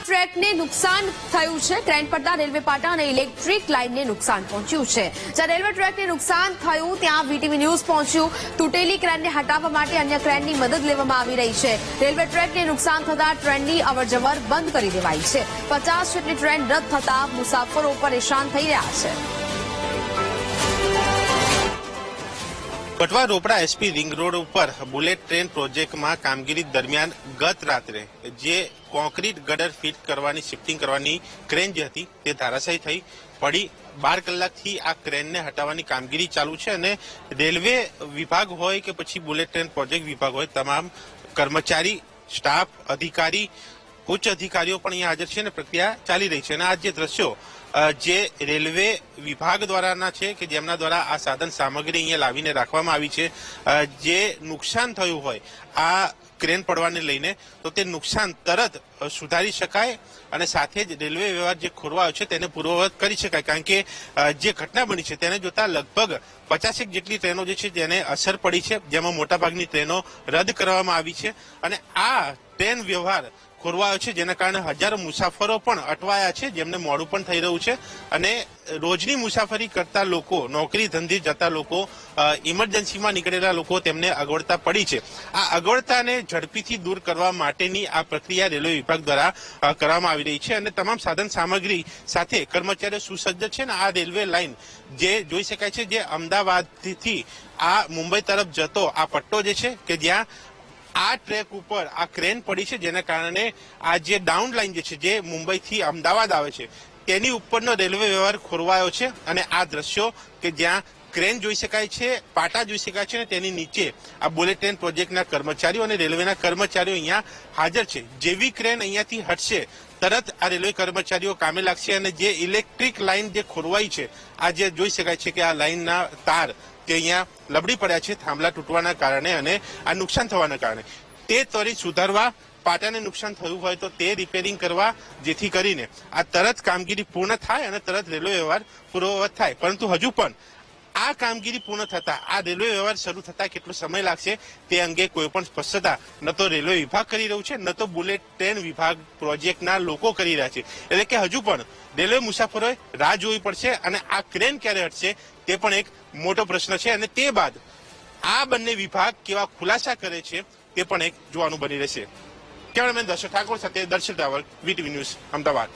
ટ્રેકને નુકસાન થયું છે। ક્રેન પડતા રેલવે પાટા અને ઇલેક્ટ્રિક લાઇનને નુકસાન પહોંચ્યું છે। જ્યાં રેલવે ટ્રેકને નુકસાન થયું ત્યાં વીટીવી ન્યૂઝ પહોંચ્યું। તૂટેલી ક્રેનને હટાવવા માટે અન્ય ક્રેનની મદદ લેવામાં આવી રહી છે। રેલવે ટ્રેકને નુકસાન થતા ટ્રેનની અવરજવર બંધ કરી દેવાઈ છે। 50 જેટલી ટ્રેન રદ થતા મુસાફરો પરેશાન થઈ રહ્યા છે। Katwa Ropda SP ring road ઉપર બુલેટ ટ્રેન પ્રોજેક્ટમાં કામગીરી દરમિયાન ગત રાત્રે જે કોન્ક્રીટ ગટર ફિટ કરવાની શિફ્ટિંગ કરવાની ક્રેન જે હતી તે ધારાશાયી થઈ પડી। 12 કલાકથી આ ક્રેનને હટાવવાની કામગીરી ચાલુ છે અને રેલવે વિભાગ હોય કે પછી બુલેટ ટ્રેન પ્રોજેક્ટ વિભાગ હોય તમામ કર્મચારી સ્ટાફ અધિકારી ઉચ્ચ અધિકારીઓ પણ અહીંયા હાજર છે અને પ્રક્રિયા ચાલી રહી છે। અને આ જે દ્રશ્યો જે રેલવે વિભાગ દ્વારાના છે કે જેમના દ્વારા આ સાધન સામગ્રી અહીંયા લાવીને રાખવામાં આવી છે। જે નુકસાન થયું હોય આ ક્રેન પડવાને લઈને તો તે નુકસાન તરત સુધારી શકાય અને સાથે જ રેલવે વ્યવહાર જે ખોરવાયો છે તેને પૂર્વવત કરી શકાય। કારણ કે જે ઘટના બની છે તેને જોતા લગભગ 50 જેટલી ટ્રેનો જે છે જેને અસર પડી છે, જેમાં મોટાભાગની ટ્રેનો રદ કરવામાં આવી છે અને આ ટ્રેન વ્યવહાર ખોરવાયો છે જેના કારણે હજારો મુસાફરો પણ અટવાયા છે, જેમને મોડું પણ થઈ રહ્યું છે અને રોજની મુસાફરી કરતા લોકો, નોકરી ધંધે જતા લોકો, ઇમરજન્સીમાં નીકળેલા લોકો તેમને અગવડતા પડી છે। આ અગવડતાને ઝડપીથી દૂર કરવા માટેની આ પ્રક્રિયા રેલવે વિભાગ દ્વારા કરવામાં આવી રહી છે અને તમામ સાધન સામગ્રી સાથે કર્મચારીઓ સુસજ્જ છે અને આ રેલવે લાઇન જે જોઈ શકાય છે જે અમદાવાદથી આ મુંબઈ તરફ જતો આ પટ્ટો જે છે કે જ્યાં આ ટ્રેક ઉપર આ ક્રેન પડી છે જેના કારણે આ જે ડાઉન લાઇન જે છે જે મુંબઈથી અમદાવાદ આવે છે તેની ઉપરનો રેલવે વ્યવહાર ખોરવાયો છે અને આ દ્રશ્યો કે જ્યાં ક્રેન જોઈ શકાય છે, પાટા જોઈ શકાય છે અને તેની નીચે આ બુલેટ ટ્રેન પ્રોજેક્ટના કર્મચારીઓ અને રેલવેના કર્મચારીઓ અહીંયા હાજર છે। જેવી ક્રેન અહીંયાથી હટશે તરત આ રેલવે કર્મચારીઓ કામે લાગશે અને જે ઇલેક્ટ્રિક લાઇન જે ખોરવાઈ છે આ જે જોઈ શકાય છે કે આ લાઇનના તાર તે અહીંયા લબડી પડ્યા છે થાંભલા તૂટવાના કારણે અને આ નુકસાન થવાના કારણે તે ત્વરિત સુધારવા, પાટાને નુકસાન થયું હોય તો તે રિપેરિંગ કરવા જેથી કરીને આ તરત કામગીરી પૂર્ણ થાય અને તરત રેલવે વ્યવહાર પૂર્વવત થાય। પરંતુ હજુ પણ આ કામગીરી પૂર્ણ થતા આ રેલવે વ્યવહાર શરૂ થતા કેટલો સમય લાગશે તે અંગે કોઈ પણ સ્પષ્ટતા ન તો રેલવે વિભાગ કરી રહ્યું છે ન તો બુલેટ ટ્રેન વિભાગ પ્રોજેક્ટના લોકો કરી રહ્યા છે। એટલે કે હજુ પણ રેલવે મુસાફરોએ રાહ જોવી પડશે અને આ ક્રેન ક્યારે હટશે તે પણ એક મોટો પ્રશ્ન છે અને તે બાદ આ બંને વિભાગ કેવા ખુલાસા કરે છે તે પણ એક જોવાનું બની રહેશે। કેમેરામેન દર્શક ઠાકોર સાથે દર્શક રાવલ, વીટીવી ન્યૂઝ, અમદાવાદ।